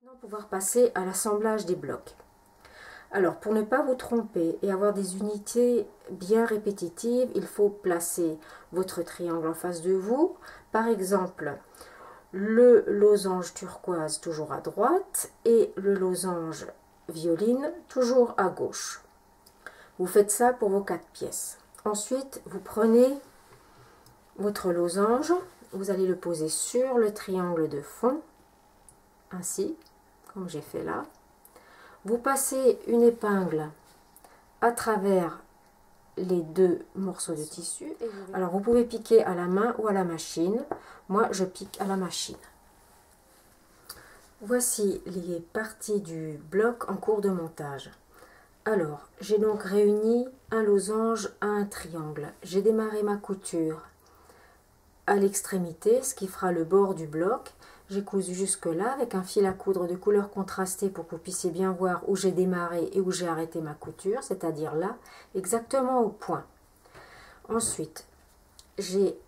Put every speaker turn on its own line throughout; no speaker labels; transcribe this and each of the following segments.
Maintenant, pouvoir passer à l'assemblage des blocs. Alors, pour ne pas vous tromper et avoir des unités bien répétitives, il faut placer votre triangle en face de vous. Par exemple, le losange turquoise toujours à droite et le losange violine toujours à gauche. Vous faites ça pour vos 4 pièces. Ensuite, vous prenez votre losange, vous allez le poser sur le triangle de fond, ainsi, comme j'ai fait là. Vous passez une épingle à travers les 2 morceaux de tissu. Alors, vous pouvez piquer à la main ou à la machine. Moi, je pique à la machine. Voici les parties du bloc en cours de montage. Alors, j'ai donc réuni un losange à un triangle. J'ai démarré ma couture à l'extrémité, ce qui fera le bord du bloc. J'ai cousu jusque là avec un fil à coudre de couleur contrastée pour que vous puissiez bien voir où j'ai démarré et où j'ai arrêté ma couture, c'est-à-dire là, exactement au point. Ensuite, j'ai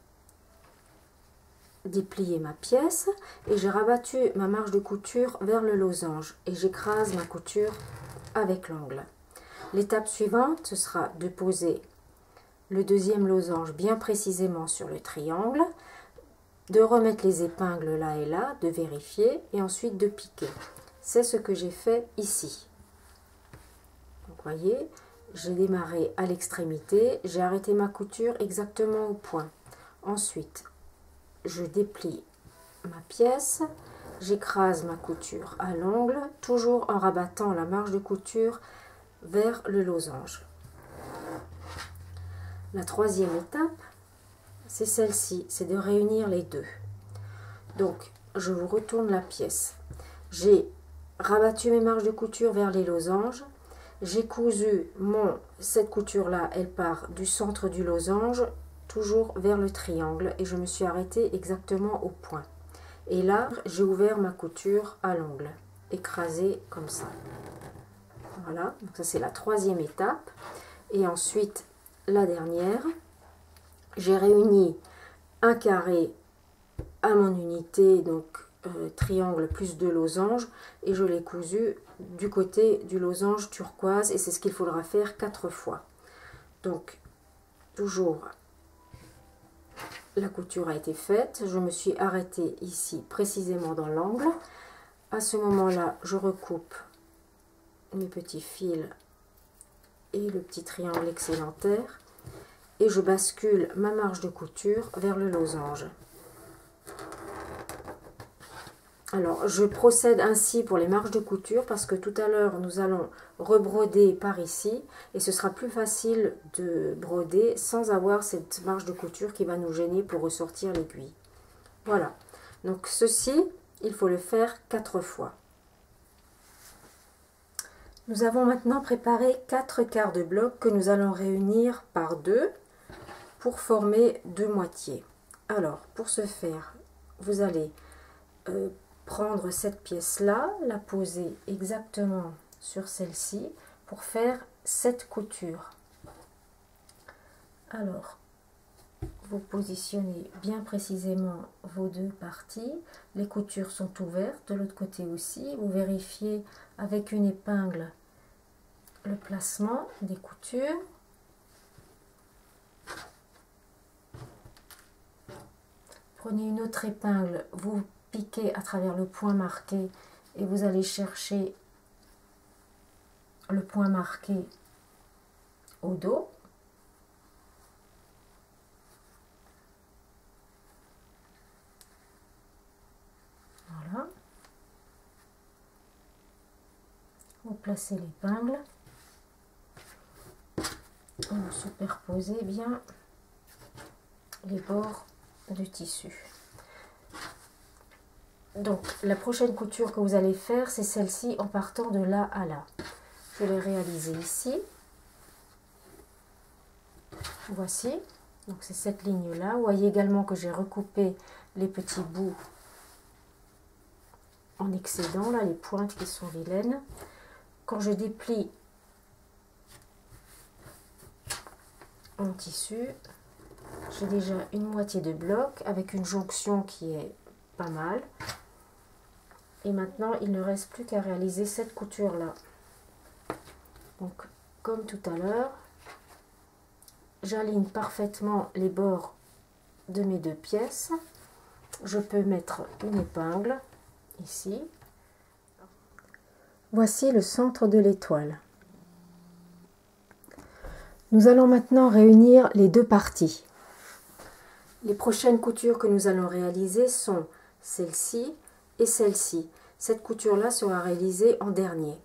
déplié ma pièce et j'ai rabattu ma marge de couture vers le losange et j'écrase ma couture avec l'ongle. L'étape suivante, ce sera de poser le deuxième losange bien précisément sur le triangle, de remettre les épingles là et là, de vérifier et ensuite de piquer. C'est ce que j'ai fait ici. Donc, vous voyez, j'ai démarré à l'extrémité, j'ai arrêté ma couture exactement au point. Ensuite, je déplie ma pièce, j'écrase ma couture à l'ongle, toujours en rabattant la marge de couture vers le losange. La troisième étape, c'est celle-ci, c'est de réunir les deux. Donc, je vous retourne la pièce. J'ai rabattu mes marges de couture vers les losanges. J'ai cousu cette couture-là, elle part du centre du losange, toujours vers le triangle. Et je me suis arrêtée exactement au point. Et là, j'ai ouvert ma couture à l'ongle, écrasée comme ça. Voilà, donc ça c'est la troisième étape. Et ensuite, la dernière, j'ai réuni un carré à mon unité, donc triangle plus 2 losanges, et je l'ai cousu du côté du losange turquoise, et c'est ce qu'il faudra faire 4 fois. Donc, toujours, la couture a été faite, je me suis arrêtée ici, précisément dans l'angle. À ce moment-là, je recoupe mes petits fils et le petit triangle excédentaire, et je bascule ma marge de couture vers le losange. Alors, je procède ainsi pour les marges de couture parce que tout à l'heure, nous allons rebroder par ici et ce sera plus facile de broder sans avoir cette marge de couture qui va nous gêner pour ressortir l'aiguille. Voilà. Donc, ceci, il faut le faire 4 fois. Nous avons maintenant préparé 4 quarts de bloc que nous allons réunir par 2 pour former 2 moitiés. Alors, pour ce faire, vous allez prendre cette pièce-là, la poser exactement sur celle-ci pour faire cette couture. Alors, vous positionnez bien précisément vos 2 parties. Les coutures sont ouvertes, de l'autre côté aussi. Vous vérifiez avec une épingle le placement des coutures. Prenez une autre épingle, vous piquez à travers le point marqué et vous allez chercher le point marqué au dos. Voilà. Vous placez l'épingle. Vous superposez bien les bords du tissu. Donc la prochaine couture que vous allez faire, c'est celle-ci en partant de là à là. Je l'ai réalisée ici. Voici. Donc c'est cette ligne là. Vous voyez également que j'ai recoupé les petits bouts en excédent, là les pointes qui sont vilaines. Quand je déplie mon tissu, j'ai déjà une moitié de bloc avec une jonction qui est pas mal. Et maintenant, il ne reste plus qu'à réaliser cette couture-là. Donc, comme tout à l'heure, j'aligne parfaitement les bords de mes deux pièces. Je peux mettre une épingle ici. Voici le centre de l'étoile. Nous allons maintenant réunir les deux parties. Les prochaines coutures que nous allons réaliser sont celle-ci et celle-ci. Cette couture-là sera réalisée en dernier.